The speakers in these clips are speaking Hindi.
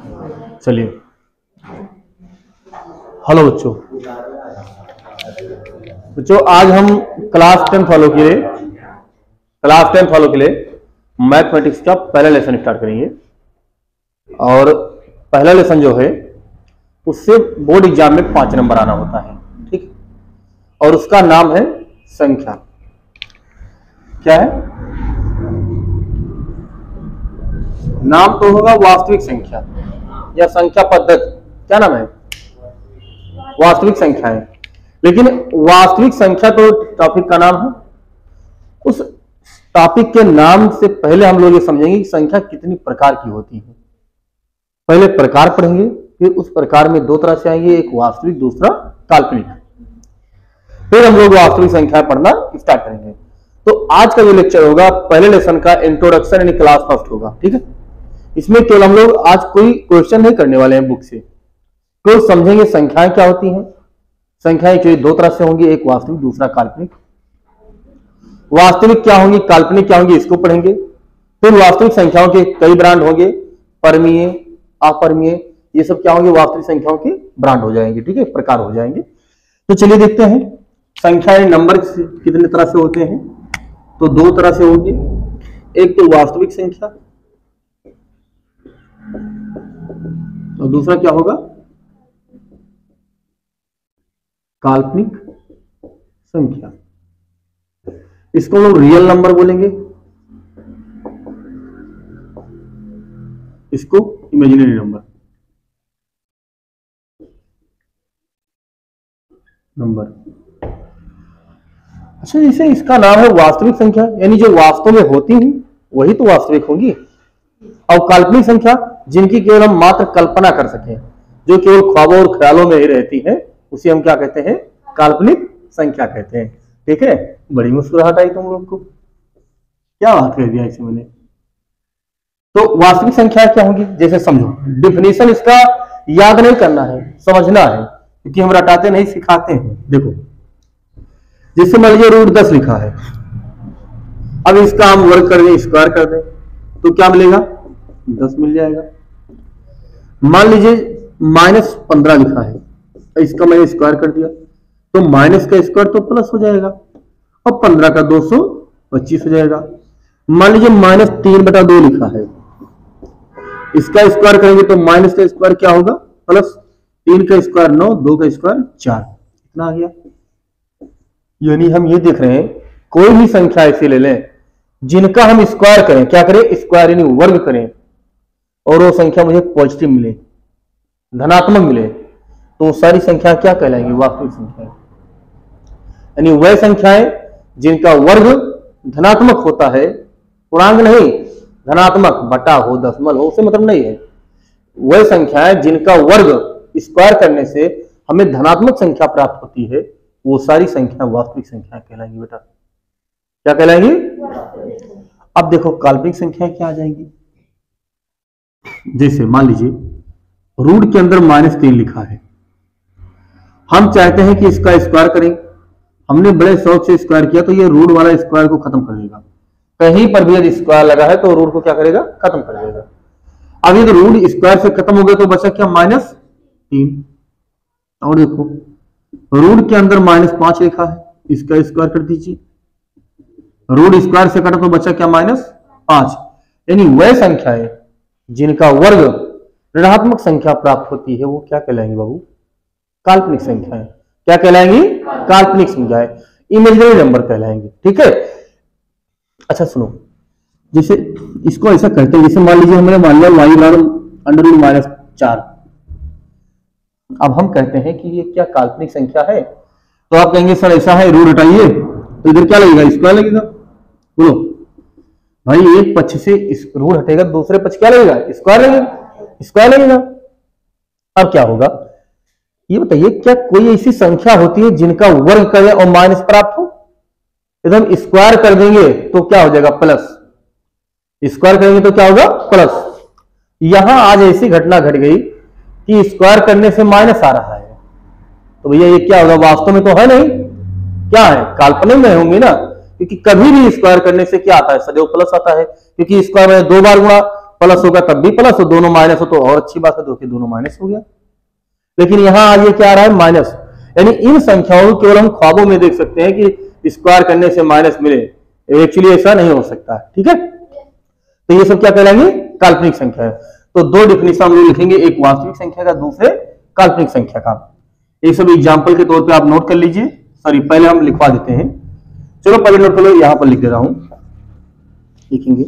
चलिए, हेलो बच्चों। आज हम क्लास 10 फॉलो के लिए मैथमेटिक्स का पहला लेसन स्टार्ट करेंगे। और पहला लेसन जो है उससे बोर्ड एग्जाम में 5 नंबर आना होता है, ठीक। और उसका नाम है संख्या। क्या है नाम? तो होगा वास्तविक संख्या या संख्या पद्धति। क्या नाम है? वास्तविक संख्या है। लेकिन वास्तविक संख्या तो टॉपिक का नाम है। उस टॉपिक के नाम से पहले हम लोग ये समझेंगे कि संख्या कितनी प्रकार की होती है। पहले प्रकार पढ़ेंगे, फिर उस प्रकार में 2 तरह से आएंगे, एक वास्तविक, दूसरा काल्पनिक। फिर हम लोग वास्तविक संख्या पढ़ना स्टार्ट करेंगे। तो आज का जो लेक्चर होगा पहले लेसन का इंट्रोडक्शन यानी क्लास फर्स्ट होगा, ठीक है। इसमें केवल हम लोग आज कोई क्वेश्चन नहीं करने वाले हैं बुक से, केवल समझेंगे संख्याएं क्या होती हैं। संख्याएं जो 2 तरह से होंगी, एक वास्तविक, दूसरा काल्पनिक। वास्तविक क्या होंगी, काल्पनिक क्या होंगी, इसको पढ़ेंगे। फिर वास्तविक संख्याओं के कई ब्रांड होंगे, परमीय, अपरमीय, ये सब क्या होंगे, वास्तविक संख्याओं के ब्रांड हो जाएंगे, ठीक है, प्रकार हो जाएंगे। तो चलिए देखते हैं संख्याएं नंबर कितने तरह से होते हैं। तो 2 तरह से होंगे, एक तो वास्तविक संख्या और दूसरा क्या होगा, काल्पनिक संख्या। इसको हम लोग रियल नंबर बोलेंगे, इसको इमेजिनरी नंबर अच्छा, जैसे इसका नाम है वास्तविक संख्या, यानी जो वास्तव में होती हैं वही तो वास्तविक होंगी। और काल्पनिक संख्या जिनकी केवल हम मात्र कल्पना कर सकें, जो केवल ख्वाबों और ख्यालों में ही रहती है, उसे हम क्या कहते हैं, काल्पनिक संख्या कहते हैं, ठीक है। बड़ी मुस्कुराहट आई तुम लोग को, क्या बात कर दिया इसे मैंने। तो वास्तविक संख्या क्या होंगी, जैसे समझो, डिफिनेशन इसका याद नहीं करना है, समझना है, क्योंकि हम रटाते नहीं सिखाते हैं। देखो, जैसे मान लीजिए √10 लिखा है, अब इसका हम वर्ग कर दें, स्क्वायर कर दें, तो क्या मिलेगा, 10 मिल जाएगा। मान लीजिए -15 लिखा है, इसका मैंने स्क्वायर कर दिया, तो माइनस का स्क्वायर तो प्लस हो जाएगा, और 15 का 225 हो जाएगा। मान लीजिए -3/2 लिखा है, इसका स्क्वायर करेंगे तो माइनस का स्क्वायर क्या होगा, प्लस, 3 का स्क्वायर 9, 2 का स्क्वायर 4, इतना आ गया। यानी हम ये देख रहे हैं कोई भी संख्या ऐसी ले लें जिनका हम स्क्वायर करें, क्या करें, स्क्वायर यानी वर्ग करें, और वो संख्या मुझे पॉजिटिव मिले, धनात्मक मिले, तो सारी संख्या क्या कहलाएंगी, वास्तविक संख्या। यानी वह संख्याएं जिनका वर्ग धनात्मक होता है, पूर्णांक नहीं, धनात्मक, बटा हो, दशमलव हो, उससे मतलब नहीं है। वह संख्याएं जिनका वर्ग स्क्वायर करने से हमें धनात्मक संख्या प्राप्त होती है, वो सारी संख्या वास्तविक संख्या कहलाएंगी। बेटा क्या कहलाएंगी? अब देखो काल्पनिक संख्या क्या आ जाएंगी। जैसे मान लीजिए रूट के अंदर -3 लिखा है, हम चाहते हैं कि इसका स्क्वायर करें, हमने बड़े शौक से स्क्वायर किया, तो ये रूट वाला स्क्वायर को खत्म कर देगा। कहीं पर भी यदि स्क्वायर लगा है तो रूट को क्या करेगा, खत्म कर देगा। अब यदि रूट स्क्वायर से खत्म हो गया तो बचा क्या, -3। और देखो रूट के अंदर -5 लिखा है, इसका स्क्वायर कर दीजिए, रूट स्क्वायर से कटा तो बचा क्या, -5। यानी वह संख्या है जिनका वर्ग ऋणात्मक संख्या प्राप्त होती है, वो क्या कहलाएंगे बाबू, काल्पनिक संख्या है। क्या कहलाएंगी, काल्पनिक संख्या, इमेजिनरी नंबर कहलाएंगे, ठीक है। अच्छा सुनो, जैसे इसको ऐसा करते हैं, जैसे मान लीजिए हमने मान लिया y/√-4। अब हम कहते हैं कि ये क्या काल्पनिक संख्या है, तो आप कहेंगे सर ऐसा है, रूट हटाइए, तो इधर क्या लगेगा, स्क्वायर लगेगा। बोलो भाई, एक पक्ष से रूट हटेगा, दूसरे पक्ष क्या लगेगा, स्क्वायर लगेगा, स्क्वायर लगेगा। अब क्या होगा ये बताइए, क्या कोई ऐसी संख्या होती है जिनका वर्ग करें और माइनस प्राप्त हो? यदि हम स्क्वायर कर देंगे तो क्या हो जाएगा, प्लस, स्क्वायर करेंगे तो क्या होगा, प्लस। यहां आज ऐसी घटना घट गई कि स्क्वायर करने से माइनस आ रहा है, तो भैया ये क्या होगा, वास्तव में तो है नहीं, क्या है, काल्पनिक में होंगे ना, क्योंकि कभी भी स्क्वायर करने से क्या आता है, सदैव प्लस आता है, क्योंकि स्क्वायर में 2 बार गुणा प्लस होगा तब भी प्लस, और दोनों माइनस हो तो और अच्छी बात है, दो के दोनों माइनस हो गया। लेकिन यहाँ आगे क्या आ रहा है, माइनस। यानी इन संख्याओं को केवल हम ख्वाबों में देख सकते हैं कि स्क्वायर करने से माइनस मिले, एक्चुअली ऐसा नहीं हो सकता। ठीक है, तो ये सब क्या कहलाएंगे, काल्पनिक संख्या है। तो दो डिफिनेशन हम लोग लिखेंगे, एक वास्तविक संख्या का, दूसरे काल्पनिक संख्या का। ये सब एग्जाम्पल के तौर पे आप नोट कर लीजिए। सॉरी, पहले हम लिखवा देते हैं। चलो पहले नोट कर लो, यहां पर लिख दे रहा हूं, लिखेंगे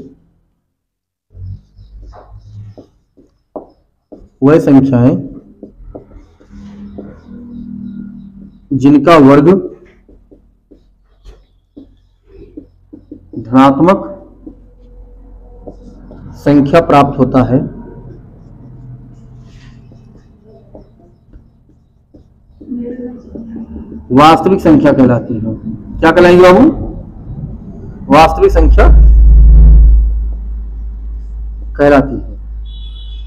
वह संख्याएं जिनका वर्ग धनात्मक संख्या प्राप्त होता है वास्तविक संख्या कहलाती है। क्या कहलाएंगे बाबू, वास्तविक संख्या कहलाती है।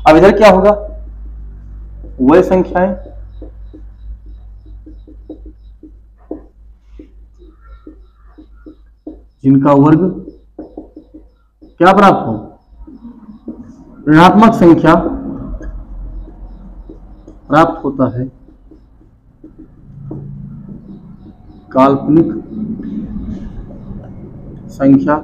अब इधर क्या होगा, वह संख्याएं जिनका वर्ग क्या प्राप्त हो, ऋणात्मक संख्या प्राप्त होता है काल्पनिक संख्या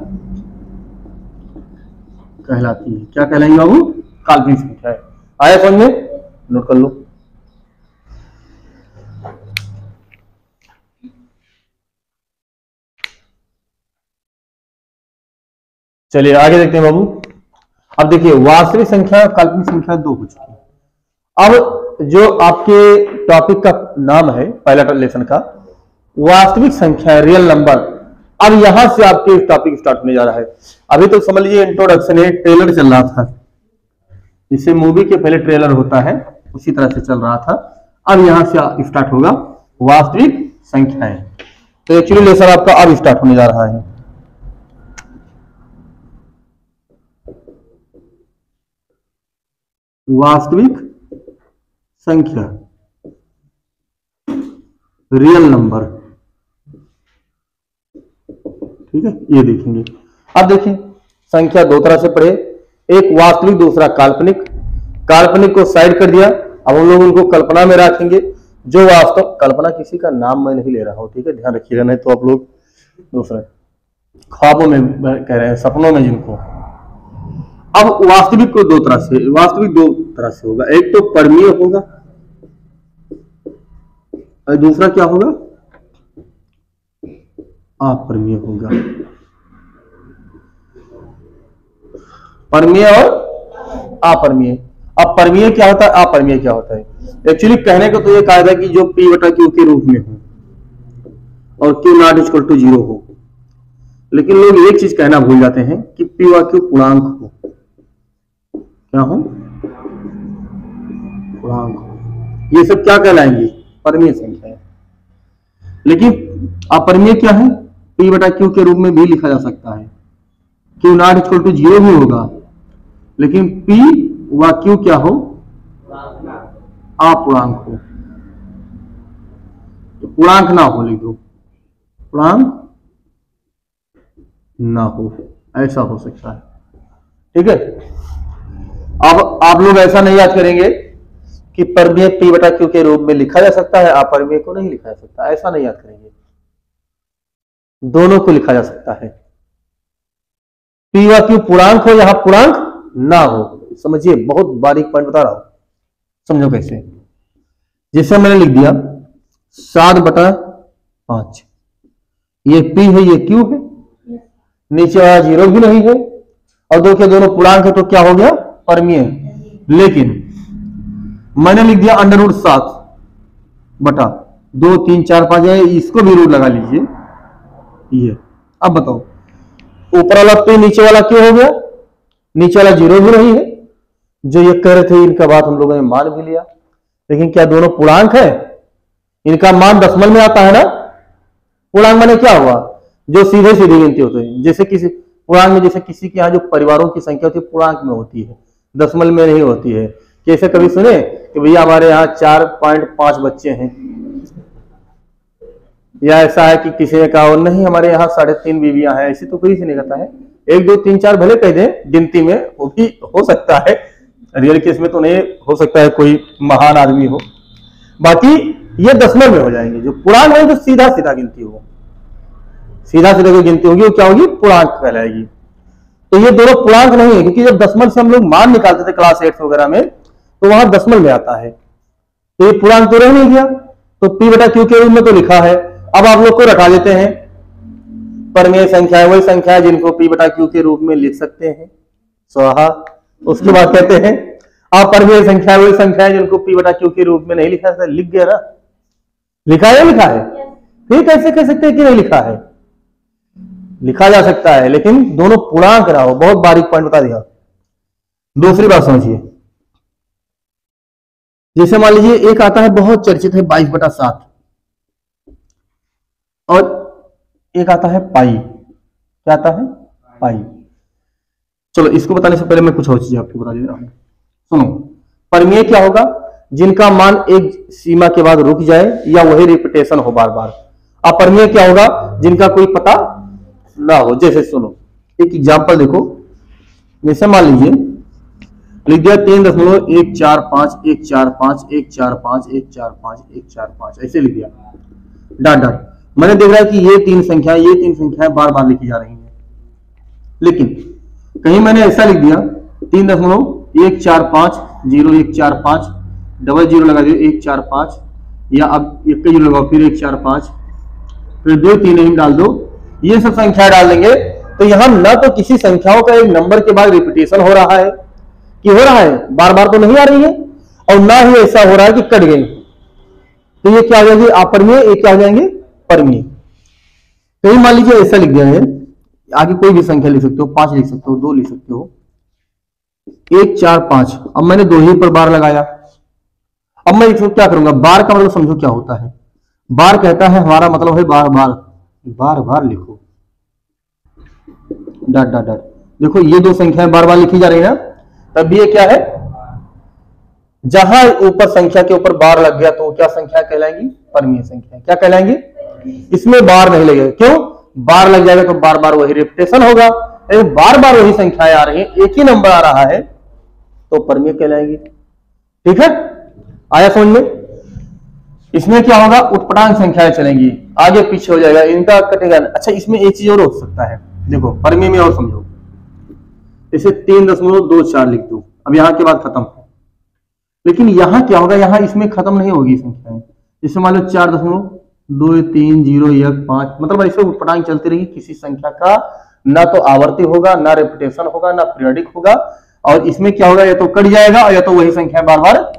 कहलाती है। क्या कहलाएंगे बाबू, काल्पनिक संख्या है। आया समझ में, नोट कर लो। चलिए आगे देखते हैं बाबू। अब देखिए, वास्तविक संख्या काल्पनिक संख्या दो हो चुकी है। अब जो आपके टॉपिक का नाम है पहला लेसन का, वास्तविक संख्या, रियल नंबर, अब यहां से आपके टॉपिक स्टार्ट होने जा रहा है। अभी तो समझ लीजिए इंट्रोडक्शन है, ट्रेलर चल रहा था, जिससे मूवी के पहले ट्रेलर होता है उसी तरह से चल रहा था। अब यहां से स्टार्ट होगा वास्तविक संख्याएं। तो एक्चुअली लेसन आपका अब स्टार्ट होने जा रहा है। वास्तविक संख्या, रियल नंबर। ठीक है, ये देखेंगे। अब देखिए, संख्या दो तरह से पढ़े, एक वास्तविक, दूसरा काल्पनिक। काल्पनिक को साइड कर दिया, अब हम लोग उनको कल्पना में रखेंगे। जो वास्तव, कल्पना किसी का नाम मैं नहीं ले रहा हूं, ठीक है, ध्यान रखिएगा, नहीं तो आप लोग दूसरा ख्वाबों में कह रहे हैं, सपनों में जिनको। अब वास्तविक को दो तरह से, वास्तविक दो तरह से होगा, एक तो परमीय होगा और दूसरा क्या होगा, अपरमीय होगा। परमीय और अपरमीय। अब परमीय क्या होता है, अपरमीय क्या होता है? एक्चुअली कहने को तो ये कहा था कि जो P बटा Q के रूप में हो और Q नॉट इक्वल टू 0 हो, लेकिन लोग एक चीज कहना भूल जाते हैं कि P व Q पूर्णांक हो। क्या हो? पूर्णांक हो। ये सब क्या कहलाएंगे? परमीय संख्या है। लेकिन अपरमीय क्या है? P बटा Q के रूप में भी लिखा जा सकता है। Q नॉट इक्वल टू 0 भी होगा, लेकिन P व Q क्या हो? अपूर्णांक हो। तो पूर्णांक ना हो, लिख दो पूर्णांक ना हो, ऐसा हो सकता है। ठीक है, अब आप लोग ऐसा नहीं याद करेंगे कि परमीय P बटा Q के रूप में लिखा जा सकता है, अपरमीय को नहीं लिखा जा सकता, ऐसा नहीं याद करेंगे। दोनों को लिखा जा सकता है। P व Q पूर्णांक हो, यहां पूर्णांक ना हो। समझिए, बहुत बारीक पॉइंट बता रहा हूं, समझो कैसे। जैसे मैंने लिख दिया 7/5, ये P है, ये Q है, नीचे वाला 0 भी नहीं है, और दो के दोनों पूर्णांक है, तो क्या हो गया? परमीय। लेकिन मैंने लिख दिया √7 बटा 2, 3, 4, 5 है, इसको भी रूट लगा लीजिए ये। अब बताओ, ऊपर वाला P, नीचे वाला Q हो गया, नीचे वाला 0 भी नहीं है। जो ये कह रहे थे, इनका बात हम लोगों ने मान भी लिया, लेकिन क्या दोनों पूर्णांक है? इनका मान दशमलव में आता है ना। पूर्णांक माने क्या हुआ? जो सीधे सीधे गिनती होते हैं। जैसे किसी पूर्णांक में, जैसे किसी के यहाँ जो परिवारों की संख्या होती है, पूर्णांक में होती है, दशमलव में नहीं होती है। कैसे कभी सुने कि भैया हमारे यहाँ 4.5 बच्चे हैं, या ऐसा है कि किसी ने कहा नहीं हमारे यहाँ 3.5 बीवियां हैं, ऐसी तो कोई से नहीं कहता है। 1 2 3 4 भले कह दें गिनती में, वो भी हो सकता है, रियल केस में तो नहीं हो सकता है कोई महान आदमी हो। बाकी ये दशमलव में हो जाएंगे। जो पूर्णांक है तो सीधा सीधा गिनती होगी, सीधा सीधा कोई गिनती होगी वो क्या होगी, पूर्णांक कहलाएगी। तो ये दोनों पूर्णांक नहीं है, क्योंकि जब दशमलव से हम लोग मान निकालते थे क्लास 8 वगैरह में तो वहां दशमलव में आता है, तो ये पूर्णांक तो रह नहीं गया। तो पी बटा क्यू के रूप में तो लिखा है। अब आप लोग को रखा देते हैं, परमेय संख्या है वही संख्या है जिनको पी बटा क्यू के रूप में लिख सकते हैं, स्वाहा। उसके बाद कहते हैं अपरमेय संख्या वही संख्या है जिनको पी बटा क्यू के रूप में नहीं लिखा था। लिख गया ना, लिखा है लिखा है, फिर कैसे कह सकते हैं कि नहीं लिखा है, लिखा जा सकता है, लेकिन दोनों पूर्णांक ना हो। बहुत बारीक पॉइंट बता दिया। दूसरी बात समझिए, जैसे मान लीजिए एक आता है बहुत चर्चित है 22/7 और एक आता है पाई। क्या आता है, पाई। चलो इसको बताने से पहले मैं कुछ और चीज आपको बता दे रहा हूं। सुनो, परमेय क्या होगा, जिनका मान एक सीमा के बाद रुक जाए या वही रिपीटेशन हो बार बार। अपरमेय क्या होगा, जिनका कोई पता ना हो। जैसे सुनो एक एग्जांपल देखो, जैसे मान लीजिए लिख दिया 3.145 145 145 145 145, ऐसे लिख दिया डॉट डॉट। मैंने देख रहा है कि ये तीन संख्याएं बार बार लिखी जा रही हैं, लेकिन कहीं मैंने ऐसा लिख दिया 3.145 0145 डबल जीरो लगा दिया 145, या अब एक जीरो लगाओ फिर 145 फिर 2 3 डाल दो, ये सब संख्या डाल देंगे तो यहां ना तो किसी संख्याओं का एक नंबर के बाद रिपीटेशन हो रहा है कि हो रहा है, बार बार तो नहीं आ रही है, और ना ही ऐसा हो रहा है कि कट गई। तो ये क्या हो जाएगी, अपरमेय, ये क्या हो जाएंगे, परमेय। तो मान लीजिए ऐसा लिख दिया है, आगे कोई भी संख्या लिख सकते हो, 5 लिख सकते हो, 2 लिख सकते हो, 1 4 5। अब मैंने 2 ही पर बार लगाया। अब मैं इसको क्या करूंगा, बार का मतलब समझो क्या होता है। बार कहता है हमारा मतलब है बार बार, बार बार लिखो डॉट डॉट डॉट। देखो ये दो संख्याएं बार बार लिखी जा रही है ना, तब ये क्या है, जहां ऊपर संख्या के ऊपर बार लग गया तो क्या संख्या कहलाएंगी, परमेय संख्या। क्या कहलाएंगी, इसमें बार नहीं लगेगा। क्यों, बार लग जाएगा तो बार बार वही रिपीटेशन होगा, बार बार वही संख्याएं आ रही है, एक ही नंबर आ रहा है तो परमेय कहलाएगी। ठीक है, आया समझ में। इसमें क्या होगा, उत्पटांग संख्याएं चलेंगी, आगे पीछे हो जाएगा, इनका कटेगा। अच्छा इसमें एक चीज और हो सकता है, देखो परमेय में और समझो, इसे 3.24 लिख दो, अब यहां के बाद खत्म है। लेकिन यहां क्या होगा, यहां इसमें खत्म नहीं होगी संख्याएं। जैसे मान लो 4.2301 मतलब ऐसे उत्पटांग चलती रहेगी, किसी संख्या का ना तो आवर्ती होगा, ना रिपीटेशन होगा, ना पीरियडिक होगा। और इसमें क्या होगा, या तो कट जाएगा या तो वही संख्या बार बार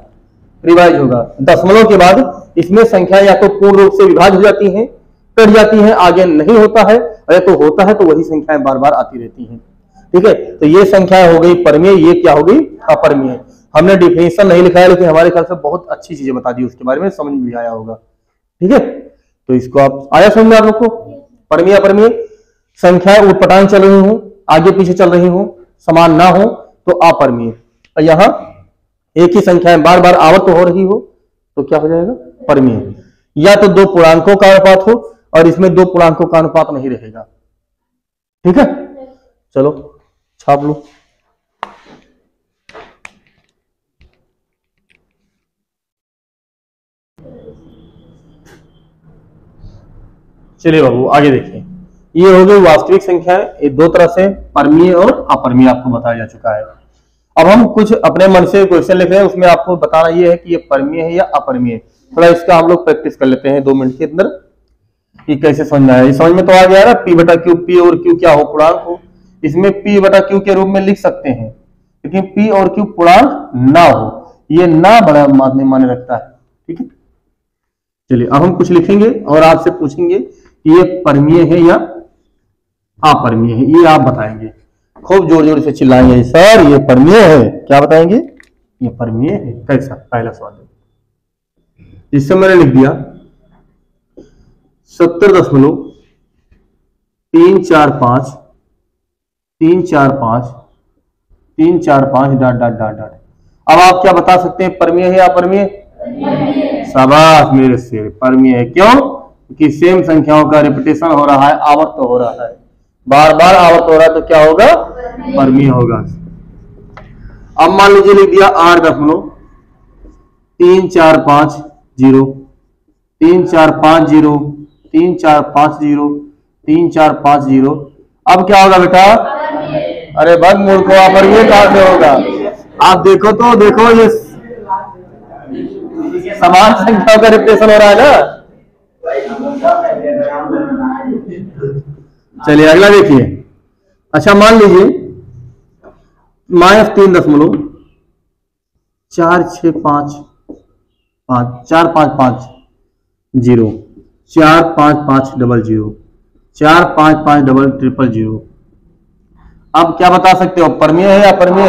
रिवाइज होगा। दशमलव के बाद इसमें संख्या या तो पूर्ण रूप से विभाज्य हो जाती हैं, कट जाती हैं, आगे नहीं होता है, या तो होता है तो वही संख्याएं बार बार आती रहती हैं। ठीक है, तो ये संख्या हो गई परमेय, ये क्या हो गई, अपरमेय। हमने डिफिनेशन नहीं लिखा है, लेकिन हमारे ख्याल से बहुत अच्छी चीजें बता दी, उसके बारे में समझ में भी आया होगा। ठीक है, तो इसको आप आया समझ में आप लोग को, परमेय अपरमेय संख्याएं उत्पटांग चल रही हो, आगे पीछे चल रही हो, समान ना हो तो अपरमेय। और यहां एक ही संख्याएं बार बार आवर्त हो रही हो तो क्या हो जाएगा, परमेय। या तो दो पूर्णांकों का अनुपात हो, और इसमें दो पूर्णांकों का अनुपात नहीं रहेगा। ठीक है, चलो छाप लो। चलिए बाबू आगे देखिए, ये हो गई वास्तविक संख्या है। ये दो तरह से परमेय और अपरमेय आपको बताया जा चुका है। अब हम कुछ अपने मन से क्वेश्चन लिख रहे हैं, उसमें आपको बताना ये है कि ये परमेय है या अपरमेय। थोड़ा इसका हम लोग प्रैक्टिस कर लेते हैं 2 मिनट के अंदर कि कैसे समझना है। समझ में तो आ गया ना, पी बटा क्यू, पी और क्यू क्या हो, पूर्णांक हो। इसमें पी बटा क्यू के रूप में लिख सकते हैं, लेकिन पी और क्यू पूर्णांक ना हो, ये ना बड़ा मायने रखता है। ठीक है, चलिए अब हम कुछ लिखेंगे और आपसे पूछेंगे कि ये परमेय है या अपरमेय है, ये आप बताएंगे। खूब जोर जोर से चिल्लाएंगे, सर ये परमेय है। क्या बताएंगे, ये परमेय है। कैसा, पहला सवाल इससे मैंने लिख दिया 70.345 345 345 डॉट डॉट डॉट डॉट। अब आप क्या बता सकते हैं, परमेय है या अपरमेय? शाबाश मेरे से, परमेय है। क्यों? कि सेम संख्याओं का रिपीटेशन हो रहा है, आवर्त हो रहा है। बार बार आवर्त हो रहा है तो क्या होगा, परमीय होगा। अब मान लीजिए लिख दिया 8.3450 3450 3450 3450। अब क्या होगा बेटा, अरे बस मूर्खो, अपरमीय कहां से होगा। आप देखो तो देखो, ये समान संख्याओं का रिप्लेसन हो रहा है ना। चलिए अगला देखिए। अच्छा मान लीजिए -3.4655 4550 4550 455000। अब क्या बता सकते हो, परमीय है या अपरमीय?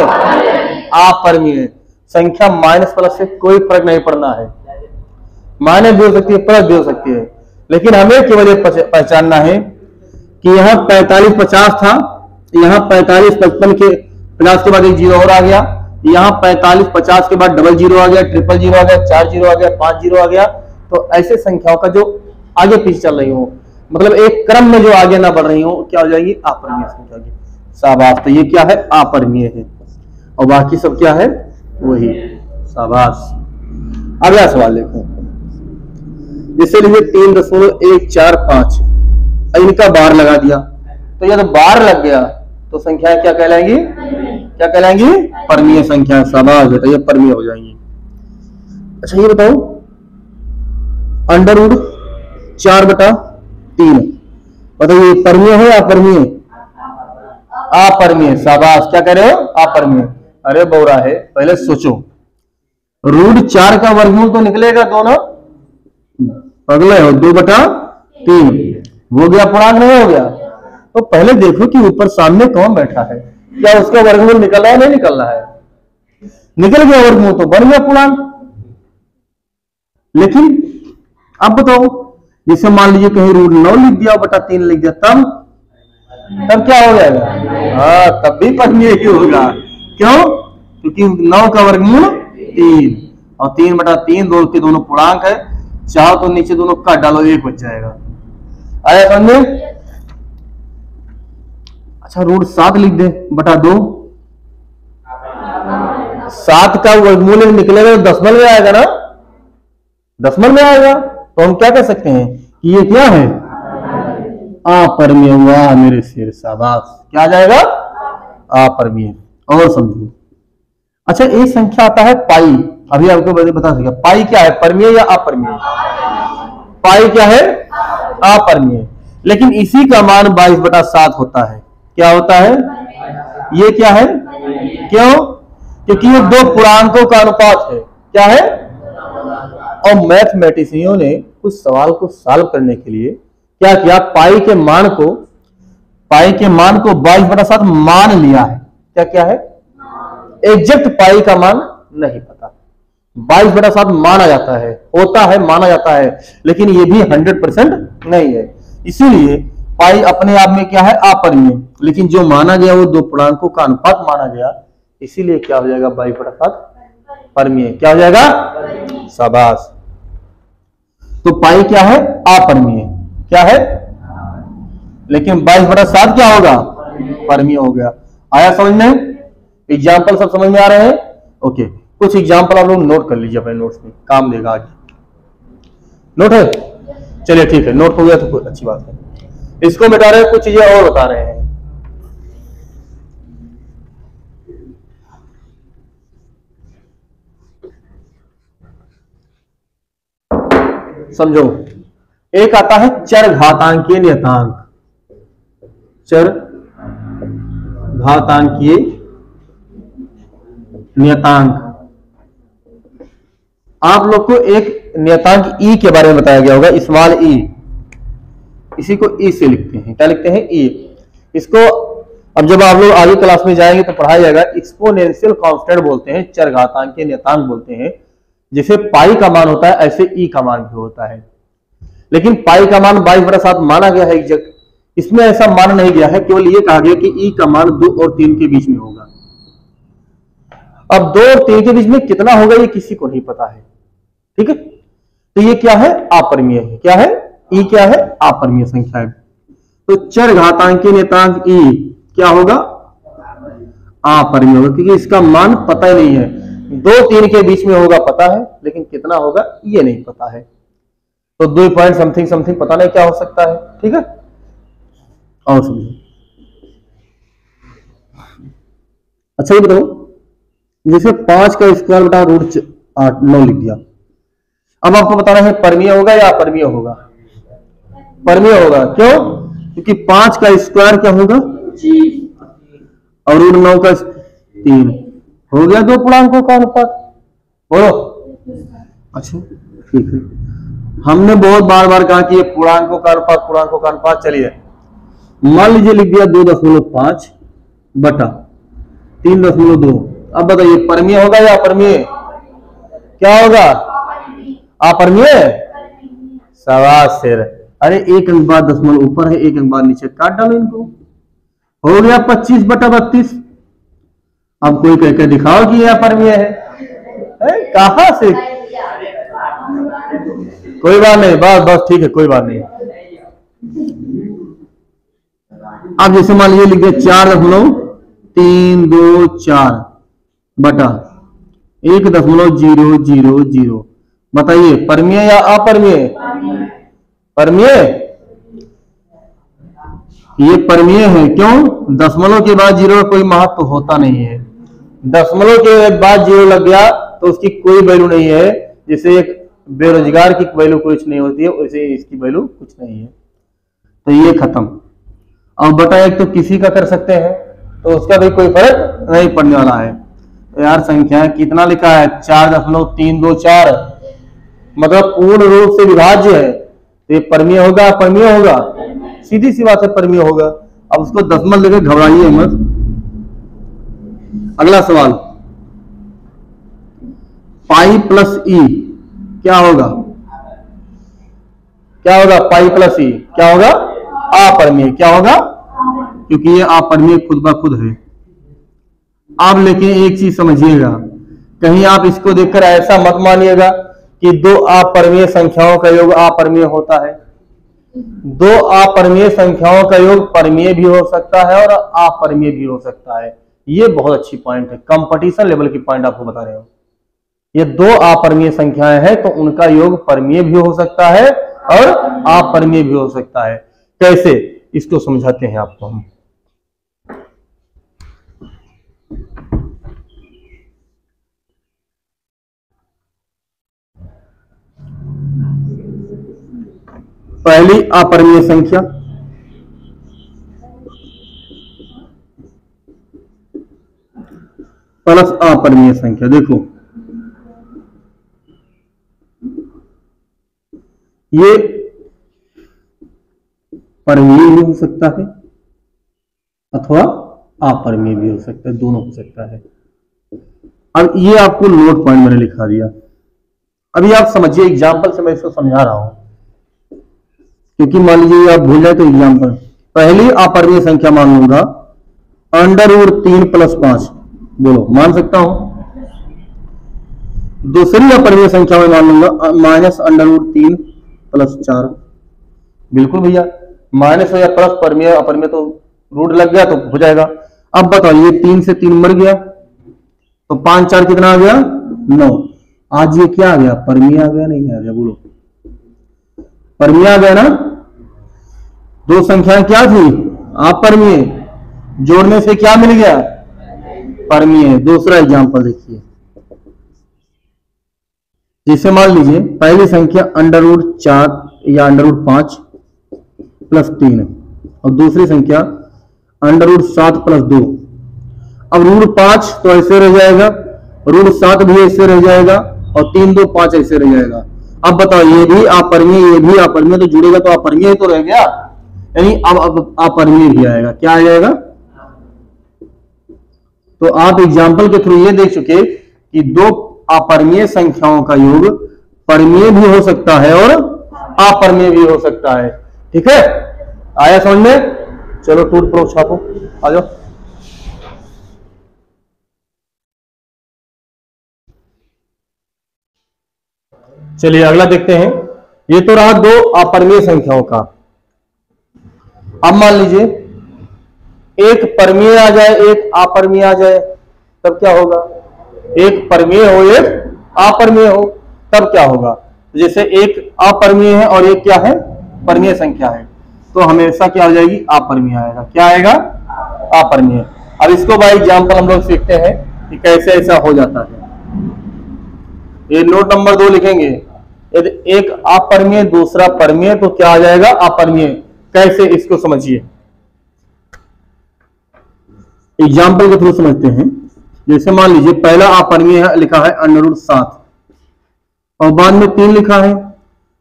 अपरमीय। संख्या माइनस प्लस से कोई फर्क नहीं पड़ना है, माइनस भी हो सकती है प्लस भी हो सकती है, लेकिन हमें केवल ये पहचानना है कि यहाँ 4550 था, यहाँ 4555 के प्लस के बाद एक जीरो और आ गया, यहाँ 4550 के बाद डबल जीरो आ गया, ट्रिपल जीरो आ गया, 4 जीरो आ गया, 5 जीरो आ गया। तो ऐसे संख्याओं का जो आगे पीछे चल रही हो, मतलब एक क्रम में जो आगे ना बढ़ रही हो, क्या हो जाएगी, अपरमीय संख्या की। शाबाश, तो ये क्या है, अपरमीय है, और बाकी सब क्या है, वही। शाबाश। अगला सवाल देखो, जैसे लिखे 3.145, इनका बार लगा दिया, तो यदि बार लग गया तो संख्याएं क्या कहलाएंगी, क्या कहलाएंगी, परमीय संख्या। शाबाश बेटा, ये परमीय हो जाएंगी। अच्छा ये बताओ, √4/3 बताओ, ये परमीय है या अपरमीय? अपरमीय। शाबाश, क्या कह रहे हो, अपरमीय। अरे बोरा है, पहले सोचो, √4 का वर्गमूल तो निकलेगा दोनों, अगले हो 2/3 हो गया, पूर्णांक नहीं हो गया। तो पहले देखो कि ऊपर सामने कौन बैठा है, क्या उसका वर्गमूल निकल रहा है, नहीं निकल रहा है? निकल गया वर्गमूल तो बन गया पूर्णांक। लेकिन अब बताओ, जैसे मान लीजिए कहीं √9 लिख दिया /3 लिख दिया, तब क्या हो जाएगा? हाँ, तब भी परमीय ही होगा। क्यों? क्योंकि 9 का वर्गमूल 3 और 3/3 दोनों के दोनों पूर्णांक है, चाहो तो नीचे दोनों काट डालो, 1 बच जाएगा। आया समझे? अच्छा √7 लिख दे /2, 7 का वर्गमूल निकलेगा तो दशमलव में आएगा ना, दशमलव में आएगा, तो हम क्या कह सकते हैं कि ये क्या है, अपरमीय। वाह मेरे शेर, शाबाश। क्या आ जाएगा, अपरमीय। और समझो, अच्छा एक संख्या आता है पाई, अभी आपको बता सकेगा पाई क्या है, परमीय या अपरमीय? पाई क्या है, अपरमीय। लेकिन इसी का मान 22/7 होता है। क्या होता है, ये क्या है, क्यों? क्योंकि ये दो पूर्णांकों का अनुपात है। क्या है? और मैथमेटिशियनों ने कुछ सवाल को सॉल्व करने के लिए क्या किया, पाई के मान को 22/7 मान लिया है। क्या क्या है, एग्जैक्ट पाई का मान नहीं पता, 22/7 माना जाता है, होता है, माना जाता है, लेकिन ये भी 100% नहीं है। इसीलिए पाई अपने आप में क्या है, अपरमीय, लेकिन जो माना गया वो दो पूर्णांकों का अनुपात माना गया, इसीलिए क्या हो जाएगा, 22/7 परमीय। क्या हो जाएगा, शाबाश। तो पाई क्या है, अपरमीय। क्या है, लेकिन 22/7 क्या होगा, परमीय हो गया। आया समझ में? एग्जाम्पल सब समझ में आ रहे हैं? ओके, कुछ एग्जाम्पल आप लोग नोट कर लीजिए अपने नोट्स में, काम देगा आगे। नोट है? चलिए ठीक है, नोट हो गया तो कोई अच्छी बात है। इसको मिटा रहे हैं, कुछ चीजें और बता रहे हैं। समझो, एक आता है चर घातांकीय नियतांक, चर घातांकीय नियतांक। आप लोग को एक नियतांक ई के बारे में बताया गया होगा, स्मॉल ई, इसी को ई से लिखते हैं। क्या लिखते हैं, ई। इसको अब जब आप लोग आगे क्लास में जाएंगे तो पढ़ाया जाएगा, एक्सपोनेंशियल कांस्टेंट बोलते हैं, चर घातांकीय नियतांक बोलते हैं। जैसे पाई का मान होता है ऐसे ई का मान भी होता है, लेकिन पाई का मान 22/7 माना गया है एग्जैक्ट, इसमें ऐसा माना नहीं गया है, केवल ये कहा गया कि ई का मान 2 और 3 के बीच में होगा। अब 2 और 3 के बीच में कितना होगा ये किसी को नहीं पता है, ठीक है? तो ये क्या है, अपरमीय है। क्या है, ई क्या है, अपरमीय संख्या है। तो चर घातांकी नियतांक ई क्या होगा, अपरिमेय होगा, क्योंकि इसका मान पता ही नहीं है। 2-3 के बीच में होगा पता है, लेकिन कितना होगा ये नहीं पता है। तो 2 पॉइंट समथिंग समथिंग पता नहीं क्या हो सकता है। ठीक है, और समझो। अच्छा ये बताओ, जैसे 5 का स्क्वायर बटा रूट 9 लिख दिया। अब आपको बताना है परमीय होगा या अपरमीय होगा। परमीय होगा, क्यों? क्योंकि 5 का स्क्वायर क्या होगा, और रूट 9 का 3 हो गया 2 पूर्णांकों का अनुपात। बोलो। अच्छा ठीक है, हमने बहुत बार बार कहा कि ये पूर्णांकों का अनुपात, पूर्णांकों का अनुपात। चलिए मान लीजिए लिख दिया 2.5 बटा 3.2। अब बताइए परमीय होगा या अपरमीय, क्या होगा, अपरमीय। शाबाश शेर। अरे एक अंक बाद दशमलव ऊपर है, एक अंक बाद नीचे, काट डालो इनको, हो गया 25/32। अब कोई कहकर दिखाओ कि यह अपरमीय है, कहां से। कोई बात नहीं, बस बस ठीक है, कोई बात नहीं। अब जैसे मान लीजिए लिख दिया 4.324 बटा 1.000। बताइए परमीय या अपरमीय। परमीय, ये परमीय है। क्यों? दशमलव के बाद जीरो का कोई महत्व होता नहीं है। दशमलव के बाद जीरो लग गया तो उसकी कोई वैल्यू नहीं है। जैसे एक बेरोजगार की वैल्यू कुछ नहीं होती है, वैसे इसकी वैल्यू कुछ नहीं है। तो ये खत्म। अब बटा एक तो किसी का कर सकते हैं, तो उसका भी कोई फर्क नहीं पड़ने वाला है। तो यार संख्या कितना लिखा है, 4.324, मतलब पूर्ण रूप से विभाज्य है। तो ये परमीय होगा अपरमीय होगा, सीधी सी बात है परमीय होगा। अब उसको दशमलव लेकर घबराइए मत। अगला सवाल, पाई प्लस ई क्या होगा, क्या होगा, पाई प्लस ई क्या होगा, अपरमीय। क्या होगा, क्योंकि ये अपरमीय खुद ब खुद है। आप लेकिन एक चीज समझिएगा, कहीं आप इसको देखकर ऐसा मत मानिएगा कि 2 अपरमीय संख्याओं का योग अपरमीय होता है। 2 अपरमीय संख्याओं का योग परमीय भी हो सकता है और अपरमीय भी हो सकता है। ये बहुत अच्छी पॉइंट है, कंपटीशन लेवल की पॉइंट आपको बता रहे हो। ये 2 अपरमीय संख्याएं हैं तो उनका योग परमीय भी हो सकता है और अपरमीय भी हो सकता है। कैसे, इसको समझाते हैं आपको हम। पहली अपरमीय संख्या, प्लस अपरमीय संख्या। देखो ये परमीय भी हो सकता है अथवा अपरमीय भी हो सकता है, दोनों हो सकता है। अब ये आपको नोट पॉइंट मैंने लिखा दिया। अभी आप समझिए, एग्जाम्पल से मैं इसको समझा रहा हूं, क्योंकि मान लीजिए आप भूल जाए तो एग्जाम्पल। पहली अपरमीय संख्या मान लूंगा √3 + 5, बोलो मान सकता हूं। दूसरी अपरमीय संख्या में मान लूंगा -√3 + 4। बिल्कुल भैया, माइनस हो या प्लस, परमीय अपरमीय तो रूट लग गया तो हो जाएगा। अब बताइए 3 से 3 मर गया तो 5 4 कितना आ गया, 9। आज ये क्या आ गया, परमीय आ गया नहीं आ गया, बोलो परमीय आ गया ना। 2 संख्याएं क्या थी, अपरमीय, जोड़ने से क्या मिल गया, परमीय। दूसरा एग्जांपल देखिए, जैसे मान लीजिए पहली संख्या √4 या √5 + 3 और दूसरी संख्या √7 + 2। अब √5 तो ऐसे रह जाएगा, √7 भी ऐसे रह जाएगा और 3 2 5 ऐसे रह जाएगा। अब बताओ ये भी अपरमीय, ये भी अपरमीय, तो जुड़ेगा तो अपरमीय तो रह गया, यानी अब अपरमीय भी आएगा। क्या आ जाएगा, तो आप एग्जाम्पल के थ्रू ये देख चुके कि 2 अपरमीय संख्याओं का योग परमीय भी हो सकता है और अपरमीय भी हो सकता है। ठीक है, आया समझ में। चलो टूट प्रो छापो, आ जाओ। चलिए अगला देखते हैं। ये तो रहा 2 अपरमीय संख्याओं का। अब मान लीजिए एक परमीय आ जाए, एक अपरमीय आ जाए, तब क्या होगा? एक परमीय हो, एक अपरमीय हो, तब क्या होगा? जैसे एक अपरमीय है और एक क्या है? परमीय संख्या है, तो हमेशा क्या हो जाएगी? अपरमीय आएगा। क्या आएगा? अपरमीय। अब इसको बाय एग्जांपल हम लोग सीखते हैं कि कैसे ऐसा हो जाता है। ये नोट नंबर 2 लिखेंगे। यदि एक अपरमीय दूसरा परमीय तो क्या आ जाएगा? अपरमीय। कैसे, इसको समझिए, एग्जाम्पल के थ्रू समझते हैं। जैसे मान लीजिए पहला अपरमीय लिखा है √7 और बाद में 3 लिखा है,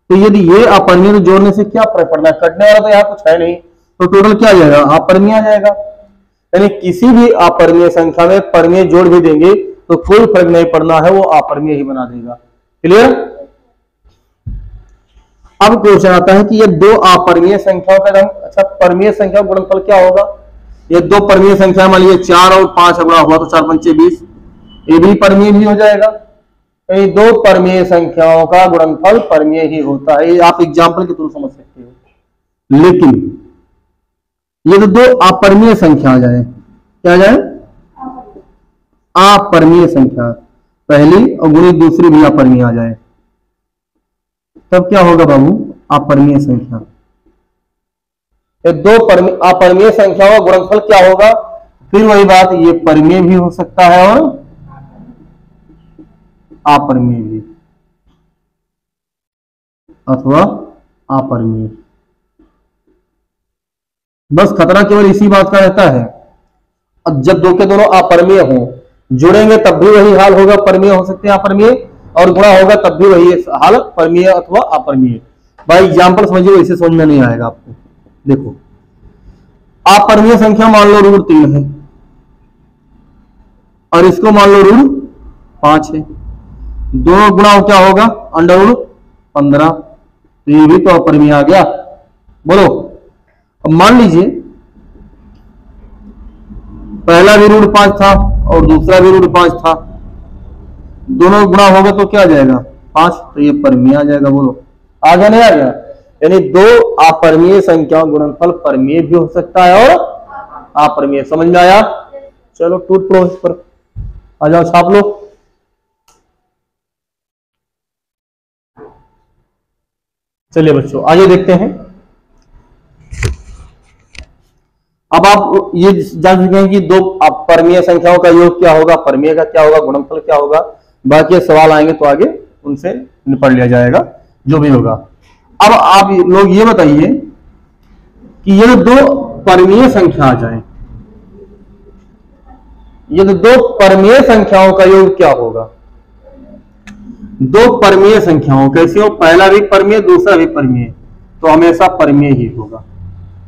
तो यदि ये अपरमीय तो जोड़ने से क्या फर्क पड़ना है? कटने वाला तो यहाँ कुछ है नहीं, तो टोटल क्या आ जाएगा? अपरमीय आ जाएगा। यानी किसी भी अपरमीय संख्या में परमीय जोड़ भी देंगे तो कोई फर्क नहीं पड़ना है, वो अपरमीय ही बना देगा। क्लियर? अब क्वेश्चन आता है कि ये दो अपरमीय संख्याओं का अच्छा परमीय संख्या का गुणनफल क्या होगा? ये दो परमीय संख्या मान लीजिए 4 और 5 गुणा हुआ तो 4 पंचे 20, ये भी परमीय भी हो जाएगा। ये दो परमीय संख्याओं का गुणनफल परमीय ही होता है, ये आप एग्जाम्पल के थ्रू समझ सकते हो। लेकिन ये तो दो अपरमीय संख्या आ जाए, क्या आ जाए? अपरमीय संख्या, पहली और गुणित दूसरी भी अपरमीय आ जाए, तब क्या होगा बाबू? अपरमीय संख्या। ये दो अपरमीय संख्याओं का गुणनफल क्या होगा? फिर वही बात, ये परमीय भी हो सकता है और अपरमीय भी, अथवा अपरमीय। बस खतरा केवल इसी बात का रहता है, अब जब दो के दोनों अपरमीय हो, जुड़ेंगे तब भी वही हाल होगा, परमीय हो सकते हैं अपरमीय, और गुणा होगा तब भी वही हाल, परमीय अथवा अपरमीय। भाई एग्जाम्पल समझिए, वैसे समझ में नहीं आएगा आपको। देखो अपरमीय संख्या मान लो √3 है और इसको मान लो √5 है, दोनों गुणा क्या होगा? √15, तो ये भी तो अपरमीय आ गया। बोलो, अब मान लीजिए पहला भी √5 था और दूसरा भी √5 था, दोनों गुणा होगा तो क्या आ जाएगा? 5, तो ये परमीय आ जाएगा। बोलो आ गया नहीं आ गया? यानी दो अपरमीय संख्याओं गुणनफल परमीय भी हो सकता है और अपरमीय। समझ में आया? चलो टूट पड़ो इस पर, आ जाओ छाप लो। चलिए बच्चों आगे देखते हैं। अब आप ये जान चुके हैं कि दो परमीय संख्याओं का योग क्या होगा, परमीय का क्या होगा, गुणनफल क्या होगा। बाकी सवाल आएंगे तो आगे उनसे निपट लिया जाएगा जो भी होगा। अब आप लोग ये बताइए कि ये दो परमीय संख्या आ जाए, ये दो परमीय संख्याओं का योग क्या होगा? दो परमीय संख्याओं कैसे हो? पहला भी परमीय दूसरा भी परमीय, तो हमेशा परमीय ही होगा।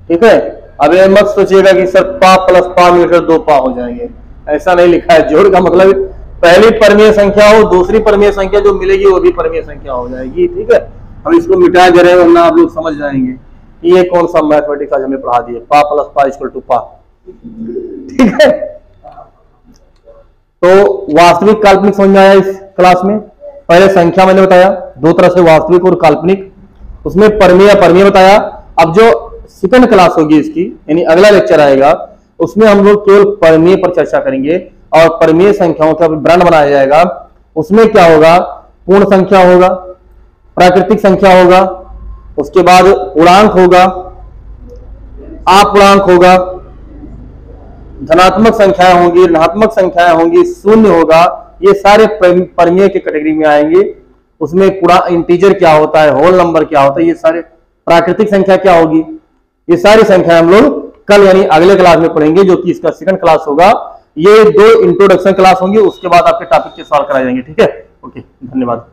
ठीक है? अब ये मत सोचिएगा कि सर पा प्लस पा मिलकर 2 पा हो जाएंगे, ऐसा नहीं लिखा है। जोड़ का मतलब पहली परमीय संख्या हो, दूसरी परमीय संख्या जो मिलेगी वो भी परमीय संख्या हो जाएगी। ठीक है? हम इसको मिटा दे रहे हैं वरना आप लोग समझ जाएंगे कि ये कौन सा मैथमेटिक्स आज हमें पढ़ा दिए, पा प्लस पा इक्वल टू पा। ठीक है? तो वास्तविक काल्पनिक समझ में आया इस क्लास में। पहले संख्या मैंने बताया दो तरह से, वास्तविक और काल्पनिक, उसमें परमीय परमीय बताया। अब जो सेकंड क्लास होगी इसकी, यानी अगला लेक्चर आएगा, उसमें हम लोग केवल परमीय पर चर्चा करेंगे और परमीय संख्याओं का ब्रांड बनाया जाएगा। उसमें क्या होगा? पूर्ण संख्या होगा, प्राकृतिक संख्या होगा, उसके बाद पूर्णांक होगा, अपूर्णांक होगा, धनात्मक संख्याएं होंगी, ऋणात्मक संख्याएं होंगी, शून्य होगा। ये सारे परमीय के कैटेगरी में आएंगे। उसमें पूरा इंटीजर क्या होता है, होल नंबर क्या होता है, ये सारे प्राकृतिक संख्या क्या होगी, ये सारी संख्या हम लोग कल यानी अगले क्लास में पढ़ेंगे, जो कि इसका सेकंड क्लास होगा। ये दो इंट्रोडक्शन क्लास होंगी, उसके बाद आपके टॉपिक के सॉल्व कराए जाएंगे। ठीक है? ओके, धन्यवाद।